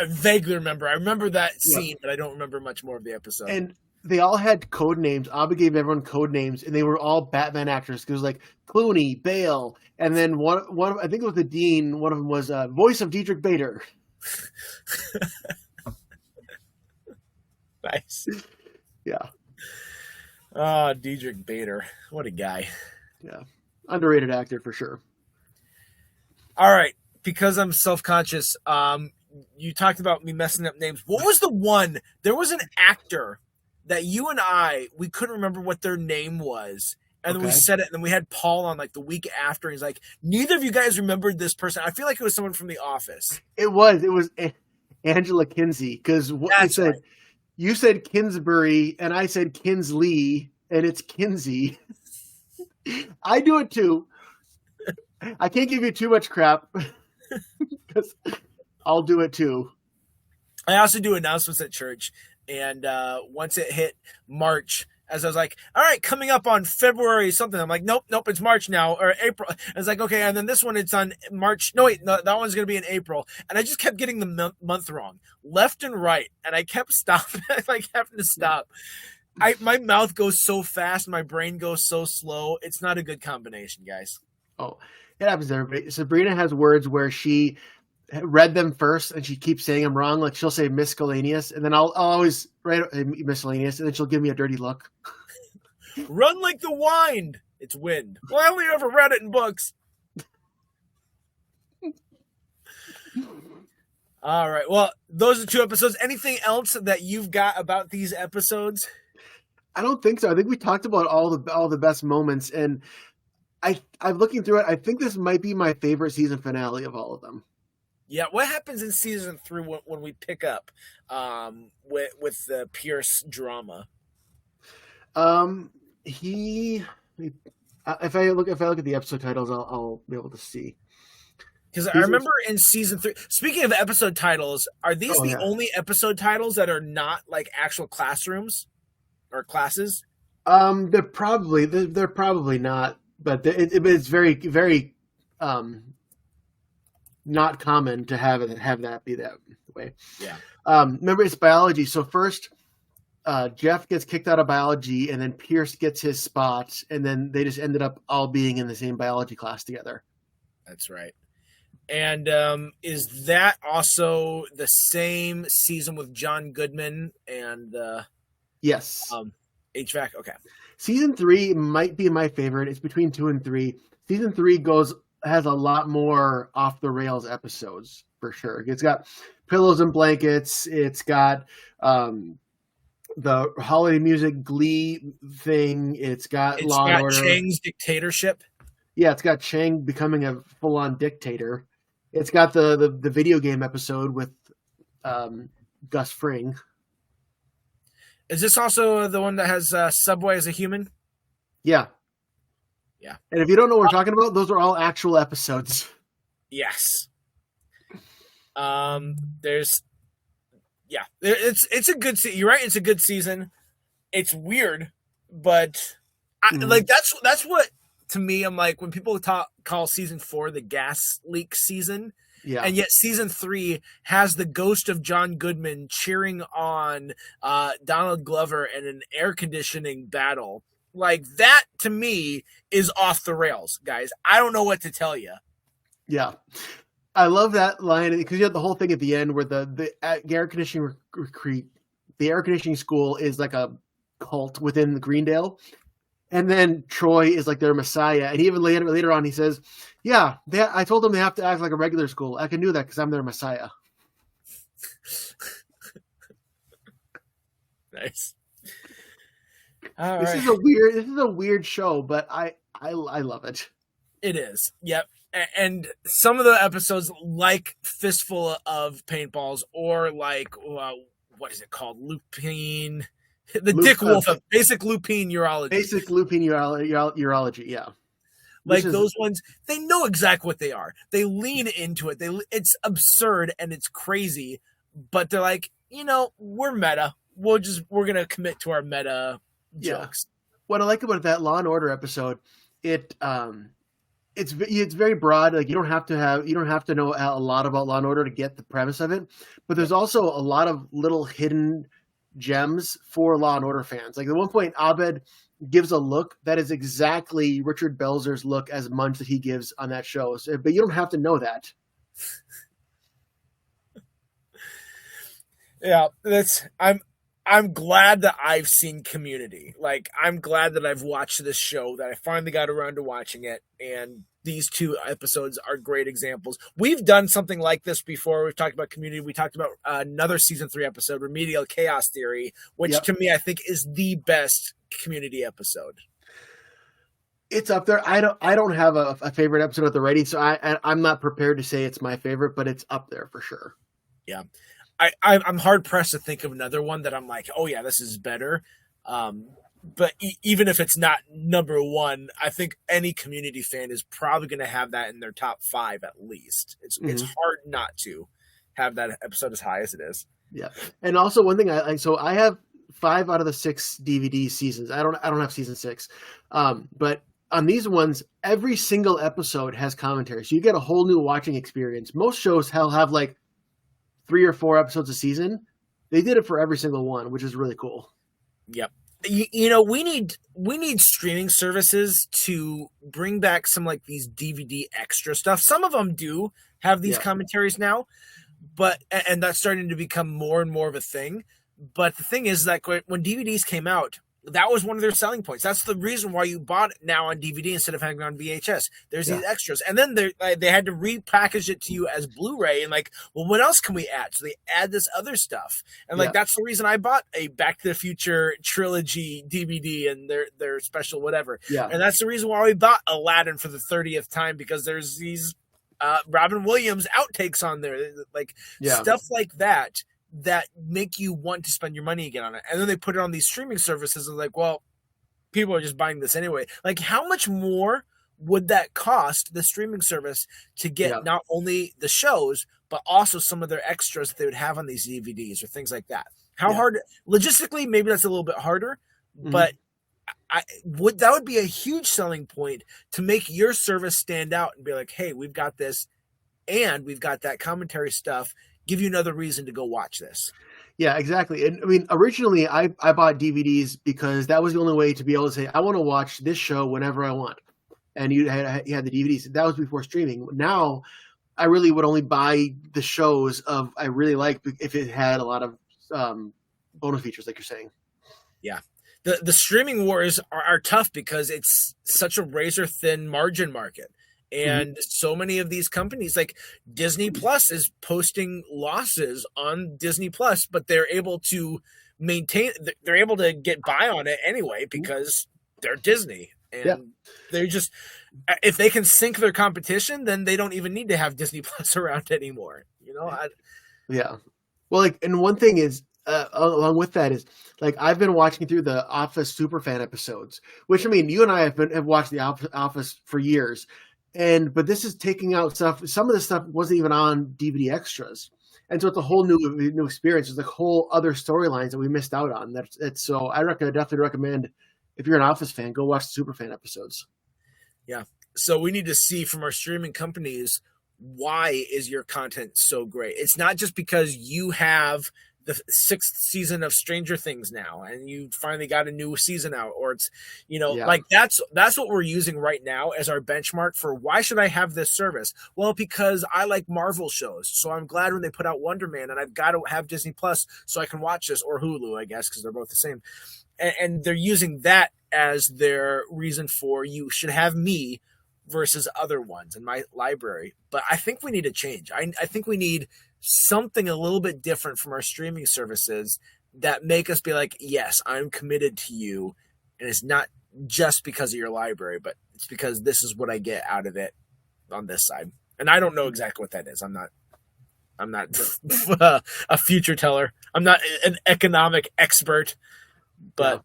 vaguely remember. I remember that scene, but I don't remember much more of the episode. And they all had code names. Abba gave everyone code names, and they were all Batman actors. It was like Clooney, Bale, and then one I think it was the Dean. One of them was voice of Diedrich Bader. Nice. Yeah. Oh, Diedrich Bader. What a guy. Yeah. Underrated actor for sure. All right. Because I'm self-conscious, you talked about me messing up names. What was the one? There was an actor that you and we couldn't remember what their name was. And then we said it, and then we had Paul on like the week after. He's like, neither of you guys remembered this person. I feel like it was someone from The Office. It was Angela Kinsey. Because you said Kinsbury, and I said Kinsley, and it's Kinsey. I do it too. I can't give you too much crap. Because I'll do it too. I also do announcements at church, and once it hit March, as I was like, all right, coming up on February something, I'm like, nope, it's March now, or April. I was like, okay, and then this one, it's on March. No, wait, that one's going to be in April. And I just kept getting the month wrong, left and right, and I kept stopping, like having to stop. My mouth goes so fast, my brain goes so slow. It's not a good combination, guys. Oh, it happens to everybody. Sabrina has words where she read them first and she keeps saying them wrong. Like she'll say miscellaneous, and then I'll always write miscellaneous, and then she'll give me a dirty look. Run like the wind. It's wind. Well, I only ever read it in books. All right. Well, those are 2 episodes. Anything else that you've got about these episodes? I don't think so. I think we talked about all the best moments, and I'm looking through it. I think this might be my favorite season finale of all of them. Yeah, what happens in season 3 when we pick up with the Pierce drama? If I look at the episode titles, I'll be able to see. Because I remember in season 3. Speaking of episode titles, are these only episode titles that are not like actual classrooms or classes? They're probably not. But it's very, very not common to have that be that way. Yeah. Remember, it's biology. So first, Jeff gets kicked out of biology, and then Pierce gets his spot, and then they just ended up all being in the same biology class together. That's right. And is that also the same season with John Goodman and yes, HVAC? Okay. Season 3 might be my favorite. It's between 2 and 3. Season 3 has a lot more off the rails episodes for sure. It's got Pillows and Blankets. It's got the holiday music Glee thing. It's got Law and Order. Chang's dictatorship. Yeah, it's got Chang becoming a full-on dictator. It's got the video game episode with Gus Fring. Is this also the one that has Subway as a human? Yeah. Yeah. And if you don't know what we're talking about, those are all actual episodes. Yes. It's a good season. You're right. It's a good season. it's weird, but Mhm. that's what to me. I'm like when people call season 4 the gas leak season, Yeah. and yet season 3 has the ghost of John Goodman cheering on Donald Glover in an air conditioning battle. Like that to me is off the rails, guys. I don't know what to tell you. Yeah. I love that line because you have the whole thing at the end where the air conditioning the air conditioning school is like a cult within the Greendale, and then Troy is like their messiah. And even later on, he says, "Yeah, I told them they have to act like a regular school. I can do that because I'm their messiah." Nice. All This right. is a weird show, but I love it. It is. Yep. And some of the episodes, like Fistful of Paintballs, or like what is it called, Lupine, the Loop, Dick Wolf of Basic Lupine Urology. basic looping urology, yeah. Which Like is those ones, they know exactly what they are. They lean into it. It's absurd and it's crazy, but they're like, we're meta. We're gonna commit to our meta yeah. jokes. What I like about that Law and Order episode, it it's very broad. Like you don't have to know a lot about Law and Order to get the premise of it. But there's Yep. also a lot of little hidden gems for Law and Order fans. Like at one point, Abed gives a look that is exactly Richard Belzer's look as Munch that he gives on that show. So, but you don't have to know that. Yeah, I'm glad that I've seen Community. Like I'm glad that I've watched this show, that I finally got around to watching it, and these 2 episodes are great examples. We've done something like this before. We've talked about Community. We talked about another season 3 episode, Remedial Chaos Theory, which Yep. to me I think is the best Community episode. It's up there. I don't have a favorite episode of the rating, so I'm not prepared to say it's my favorite, but it's up there for sure. Yeah. I'm hard pressed to think of another one that I'm like, oh yeah, this is better. But even if it's not number 1, I think any Community fan is probably going to have that in their top 5 at least. It's hard not to have that episode as high as it is. Yeah, and also one thing I have 5 out of the 6 DVD seasons. I don't have season 6, but on these ones, every single episode has commentary, so you get a whole new watching experience. Most shows have like 3 or 4 episodes a season. They did it for every single one, which is really cool. Yep. We need streaming services to bring back some like these DVD extra stuff. Some of them do have these commentaries now, and that's starting to become more and more of a thing. But the thing is that when DVDs came out, that was one of their selling points. That's the reason why you bought it now on DVD instead of having it on VHS. There's these extras, and then they had to repackage it to you as Blu-ray. And like, well, what else can we add? So they add this other stuff, and like that's the reason I bought a Back to the Future trilogy DVD and their special whatever. Yeah, and that's the reason why we bought Aladdin for the 30th time, because there's these Robin Williams outtakes on there, like stuff like that make you want to spend your money again on it. And then they put it on these streaming services and like, well, people are just buying this anyway. Like how much more would that cost the streaming service to get not only the shows, but also some of their extras that they would have on these DVDs or things like that? How hard, logistically, maybe that's a little bit harder, but that would be a huge selling point to make your service stand out and be like, hey, we've got this and we've got that commentary stuff. Give you another reason to go watch this. Yeah, exactly. And I mean, originally I bought DVDs because that was the only way to be able to say, I want to watch this show whenever I want. And you had the DVDs. That was before streaming. Now I really would only buy the shows I really like if it had a lot of bonus features, like you're saying. Yeah. The streaming wars are tough because it's such a razor thin margin market. And so many of these companies, like Disney Plus, is posting losses on Disney Plus, but they're able to they're able to get by on it anyway because they're Disney. And they're just, if they can sink their competition, then they don't even need to have Disney Plus around anymore. Yeah. Well, like, and one thing is, along with that is, like, I've been watching through the Office Superfan episodes, which, I mean, you and I have watched the Office for years. But this is taking out stuff. Some of the stuff wasn't even on DVD extras. And so it's a whole new experience. It's a whole other storylines that we missed out on. So I definitely recommend, if you're an Office fan, go watch the Superfan episodes. Yeah. So we need to see from our streaming companies, why is your content so great? It's not just because you have the 6th season of Stranger Things now and you finally got a new season out, or it's, like that's what we're using right now as our benchmark for why should I have this service? Well, because I like Marvel shows. So I'm glad when they put out Wonder Man, and I've got to have Disney Plus so I can watch this, or Hulu, I guess, because they're both the same. And they're using that as their reason for you should have me versus other ones in my library. But I think we need a change. I think we need something a little bit different from our streaming services that make us be like, yes, I'm committed to you. And it's not just because of your library, but it's because this is what I get out of it on this side. And I don't know exactly what that is. I'm not a future teller. I'm not an economic expert. But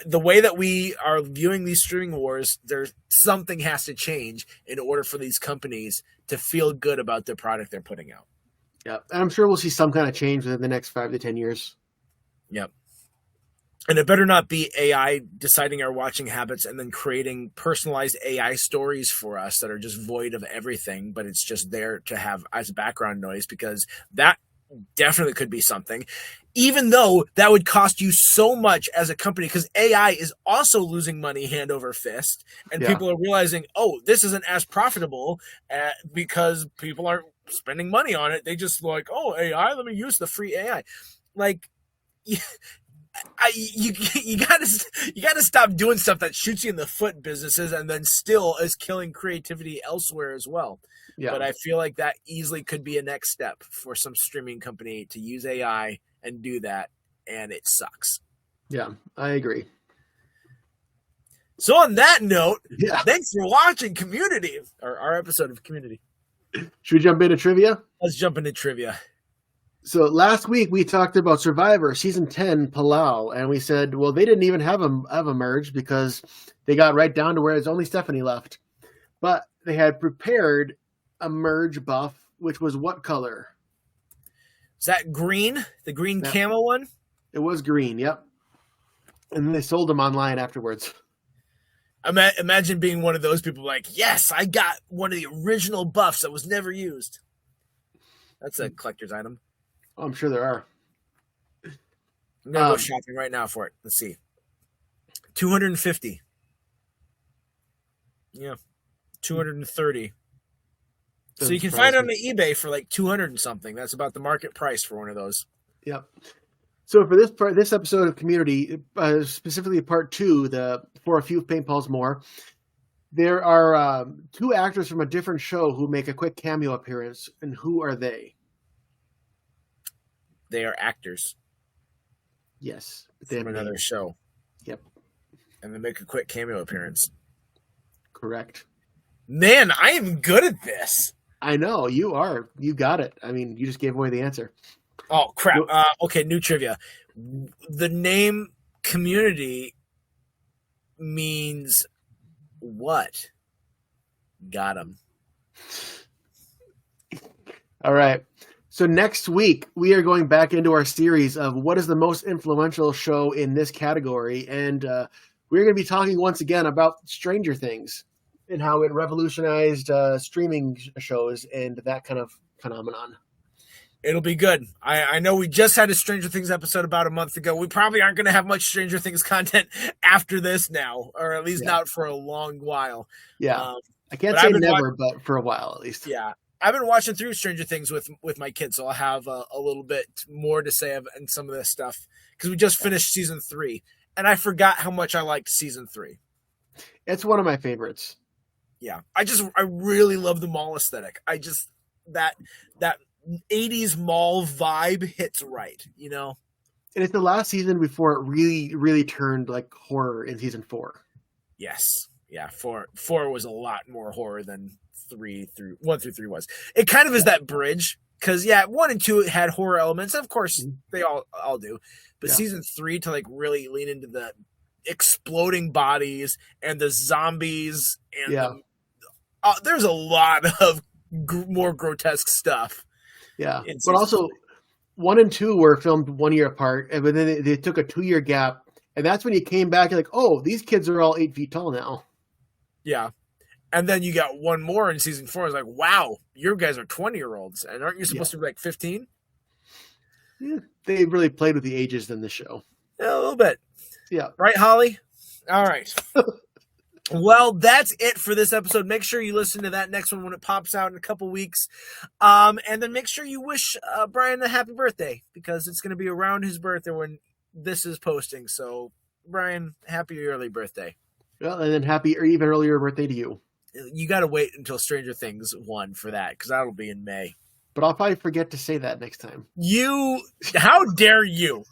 the way that we are viewing these streaming wars, there's something has to change in order for these companies to feel good about the product they're putting out. Yeah, and I'm sure we'll see some kind of change within the next 5 to 10 years. Yep. And it better not be AI deciding our watching habits and then creating personalized AI stories for us that are just void of everything, but it's just there to have as background noise, because that definitely could be something, even though that would cost you so much as a company, because AI is also losing money hand over fist, and people are realizing, oh, this isn't as profitable because people aren't spending money on it. They just like, oh, AI, let me use the free AI. Like, you gotta stop doing stuff that shoots you in the foot, businesses, and then still is killing creativity elsewhere as well. Yeah. But I feel like that easily could be a next step for some streaming company to use AI and do that, and it sucks. Yeah, I agree. So on that note, thanks for watching Community, or our episode of Community. Should we jump into trivia? Let's jump into trivia. So last week we talked about Survivor Season 10 Palau, and we said, well, they didn't even have a merge because they got right down to where it's only Stephanie left. But they had prepared a merge buff, which was what color? Is that green? The green camo one? It was green, yep. And then they sold them online afterwards. Imagine being one of those people like, yes, I got one of the original buffs that was never used. That's a collector's item. Oh, I'm sure there are. I'm going to go shopping right now for it. Let's see. 250. Yeah. 230. So you can find it on the eBay for like 200 and something. That's about the market price for one of those. Yep. So for this episode of Community, specifically part 2, for a few paintballs more, there are 2 actors from a different show who make a quick cameo appearance. And who are they? They are actors. Yes. From another show. Yep. And they make a quick cameo appearance. Correct. Man, I am good at this. I know, you are. You got it. I mean, you just gave away the answer. Oh, crap. Okay, new trivia. The name Community means what? Got him. All right. So next week, we are going back into our series of what is the most influential show in this category. And we're going to be talking once again about Stranger Things and how it revolutionized streaming shows and that kind of phenomenon. It'll be good. I know we just had a Stranger Things episode about a month ago. We probably aren't going to have much Stranger Things content after this now, or at least not for a long while. Yeah. I can't say never, but for a while at least. Yeah. I've been watching through Stranger Things with my kids, so I'll have a little bit more to say in some of this stuff, because we just finished season 3, and I forgot how much I liked season 3. It's one of my favorites. Yeah, I really love the mall aesthetic. That 80s mall vibe hits right, you know. And it's the last season before it really, really turned like horror in season 4. Yes, yeah. 4 was a lot more horror than 1 through 3 was. It kind of is that bridge, because 1 and 2 had horror elements. Of course, they all do, but season 3 to like really lean into the exploding bodies and the zombies and there's a lot of more grotesque stuff. Yeah, in but season also 1 and 2 were filmed 1 year apart, but then they took a 2-year gap, and that's when he came back. Like, oh, these kids are all 8 feet tall now. Yeah. And then you got one more in season 4. It's like, wow, you guys are 20-year-olds, and aren't you supposed to be like 15? Yeah, they really played with the ages in the show. Yeah, a little bit. Yeah. Right, Holly? All right. Well, that's it for this episode. Make sure you listen to that next one when it pops out in a couple weeks. And then make sure you wish Brian a happy birthday, because it's going to be around his birthday when this is posting. So, Brian, happy early birthday. Well, and then happy or even earlier birthday to you. You got to wait until Stranger Things 1 for that, because that'll be in May. But I'll probably forget to say that next time. How dare you?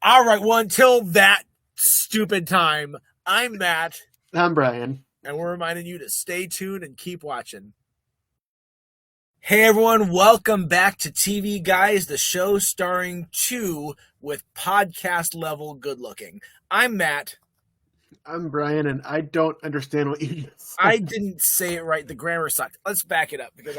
All right, well, until that stupid time, I'm Matt. I'm Brian. And we're reminding you to stay tuned and keep watching. Hey everyone, welcome back to TV Guys, the show starring 2 with podcast level good looking. I'm Matt. I'm Brian, and I don't understand what you just said. I didn't say it right. The grammar sucked. Let's back it up, because